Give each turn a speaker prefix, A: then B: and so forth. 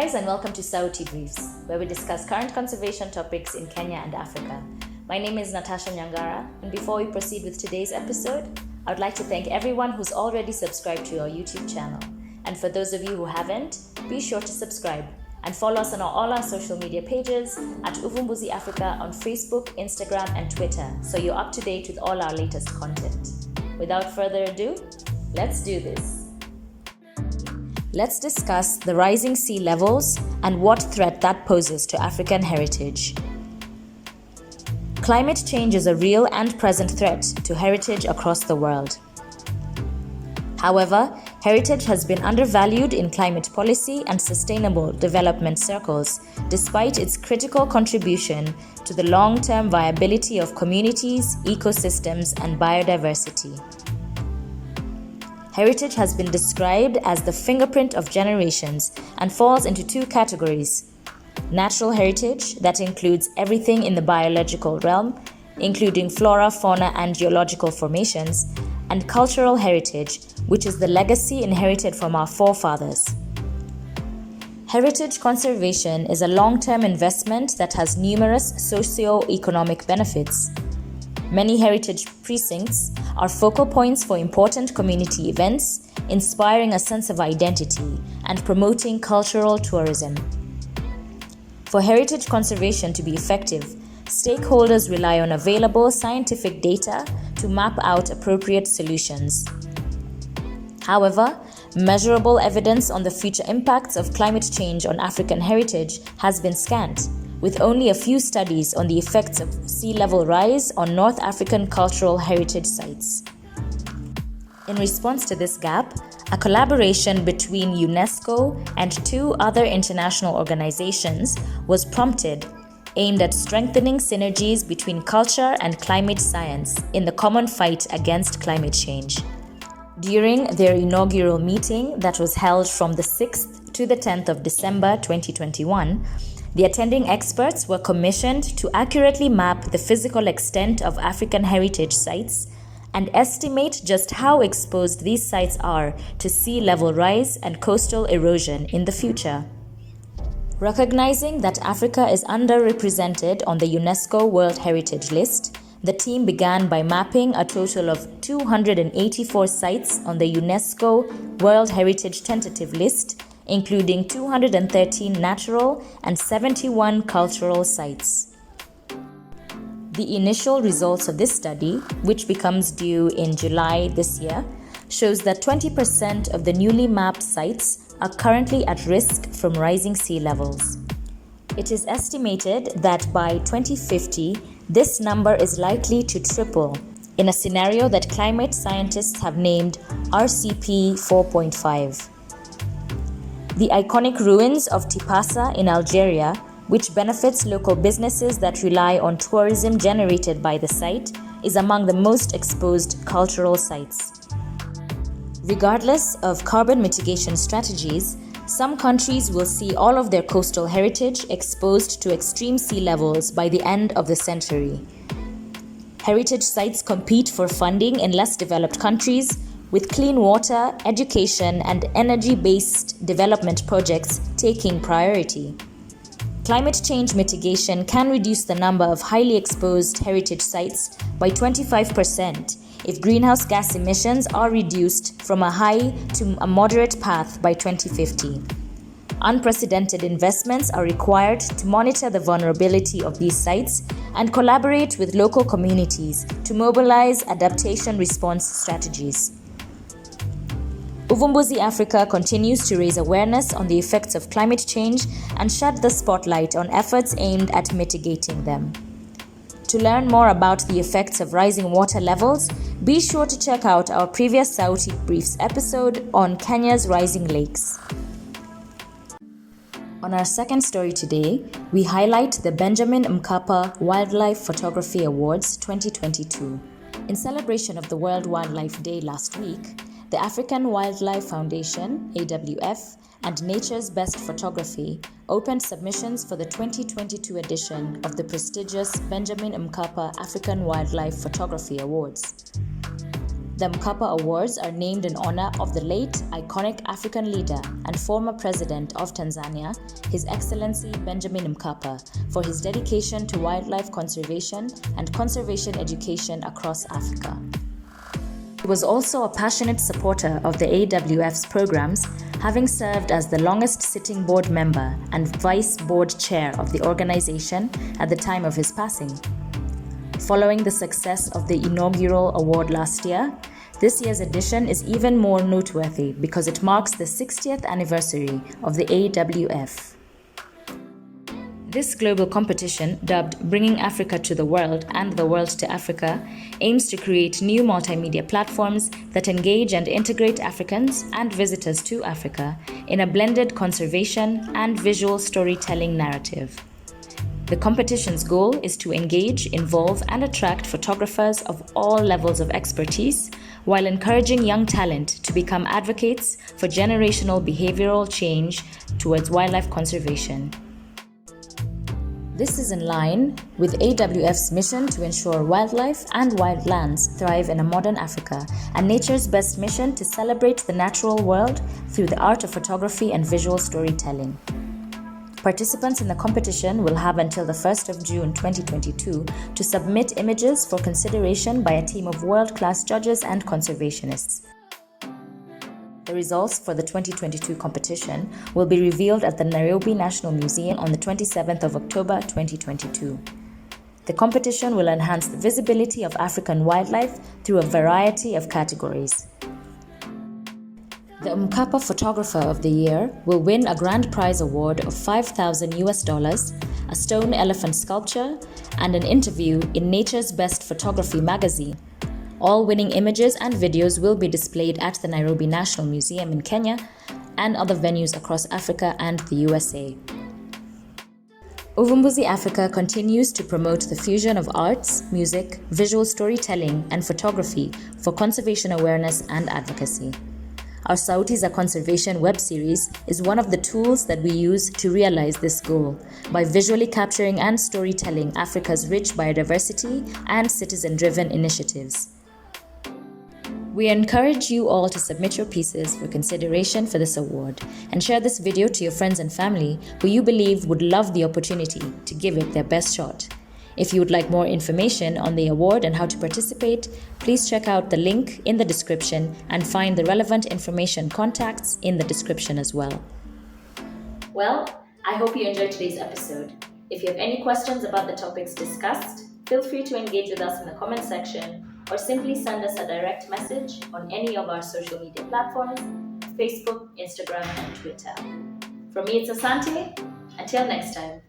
A: guys, and welcome to Sauti Briefs, where we discuss current conservation topics in Kenya and Africa. My name is Natasha Nyangara, and before we proceed with today's episode, I would like to thank everyone who's already subscribed to our YouTube channel. And for those of you who haven't, be sure to subscribe and follow us on all our social media pages at Uvumbuzi Africa on Facebook, Instagram, and Twitter, so you're up to date with all our latest content. Without further ado, let's do this. Let's discuss the rising sea levels and what threat that poses to African heritage. Climate change is a real and present threat to heritage across the world. However, heritage has been undervalued in climate policy and sustainable development circles, despite its critical contribution to the long-term viability of communities, ecosystems, and biodiversity. Heritage has been described as the fingerprint of generations and falls into two categories: natural heritage, that includes everything in the biological realm, including flora, fauna, and geological formations, and cultural heritage, which is the legacy inherited from our forefathers. Heritage conservation is a long-term investment that has numerous socio-economic benefits. Many heritage precincts are focal points for important community events, inspiring a sense of identity and promoting cultural tourism. For heritage conservation to be effective, stakeholders rely on available scientific data to map out appropriate solutions. However, measurable evidence on the future impacts of climate change on African heritage has been scant, with only a few studies on the effects of sea level rise on North African cultural heritage sites. In response to this gap, a collaboration between UNESCO and two other international organizations was prompted, aimed at strengthening synergies between culture and climate science in the common fight against climate change. During their inaugural meeting that was held from the 6th to the 10th of December 2021, the attending experts were commissioned to accurately map the physical extent of African heritage sites and estimate just how exposed these sites are to sea level rise and coastal erosion in the future. Recognizing that Africa is underrepresented on the UNESCO World Heritage List, the team began by mapping a total of 284 sites on the UNESCO World Heritage Tentative List, including 213 natural and 71 cultural sites. The initial results of this study, which becomes due in July this year, shows that 20% of the newly mapped sites are currently at risk from rising sea levels. It is estimated that by 2050, this number is likely to triple in a scenario that climate scientists have named RCP 4.5. The iconic ruins of Tipasa in Algeria, which benefits local businesses that rely on tourism generated by the site, is among the most exposed cultural sites. Regardless of carbon mitigation strategies, some countries will see all of their coastal heritage exposed to extreme sea levels by the end of the century. Heritage sites compete for funding in less developed countries, with clean water, education, and energy-based development projects taking priority. Climate change mitigation can reduce the number of highly exposed heritage sites by 25% if greenhouse gas emissions are reduced from a high to a moderate path by 2050. Unprecedented investments are required to monitor the vulnerability of these sites and collaborate with local communities to mobilize adaptation response strategies. Uvumbuzi Africa continues to raise awareness on the effects of climate change and shed the spotlight on efforts aimed at mitigating them. To learn more about the effects of rising water levels, be sure to check out our previous Sauti Briefs episode on Kenya's rising lakes. On our second story today, we highlight the Benjamin Mkapa Wildlife Photography Awards 2022. In celebration of the World Wildlife Day last week, the African Wildlife Foundation, AWF, and Nature's Best Photography opened submissions for the 2022 edition of the prestigious Benjamin Mkapa African Wildlife Photography Awards. The Mkapa Awards are named in honor of the late, iconic African leader and former president of Tanzania, His Excellency Benjamin Mkapa, for his dedication to wildlife conservation and conservation education across Africa. He was also a passionate supporter of the AWF's programs, having served as the longest-sitting board member and vice board chair of the organization at the time of his passing. Following the success of the inaugural award last year, this year's edition is even more noteworthy because it marks the 60th anniversary of the AWF. This global competition, dubbed Bringing Africa to the World and the World to Africa, aims to create new multimedia platforms that engage and integrate Africans and visitors to Africa in a blended conservation and visual storytelling narrative. The competition's goal is to engage, involve, and attract photographers of all levels of expertise while encouraging young talent to become advocates for generational behavioral change towards wildlife conservation. This is in line with AWF's mission to ensure wildlife and wildlands thrive in a modern Africa, and Nature's Best mission to celebrate the natural world through the art of photography and visual storytelling. Participants in the competition will have until the 1st of June 2022 to submit images for consideration by a team of world-class judges and conservationists. The results for the 2022 competition will be revealed at the Nairobi National Museum on the 27th of October 2022. The competition will enhance the visibility of African wildlife through a variety of categories. The Mkapa Photographer of the Year will win a grand prize award of $5,000, a stone elephant sculpture, and an interview in Nature's Best Photography magazine. All winning images and videos will be displayed at the Nairobi National Museum in Kenya and other venues across Africa and the USA. Uvumbuzi Africa continues to promote the fusion of arts, music, visual storytelling, and photography for conservation awareness and advocacy. Our Sauti Conservation web series is one of the tools that we use to realize this goal by visually capturing and storytelling Africa's rich biodiversity and citizen-driven initiatives. We encourage you all to submit your pieces for consideration for this award and share this video to your friends and family who you believe would love the opportunity to give it their best shot. If you would like more information on the award and how to participate, please check out the link in the description and find the relevant information contacts in the description as well. Well, I hope you enjoyed today's episode. If you have any questions about the topics discussed, feel free to engage with us in the comment section or simply send us a direct message on any of our social media platforms, Facebook, Instagram, and Twitter. From me, it's Asante. Until next time.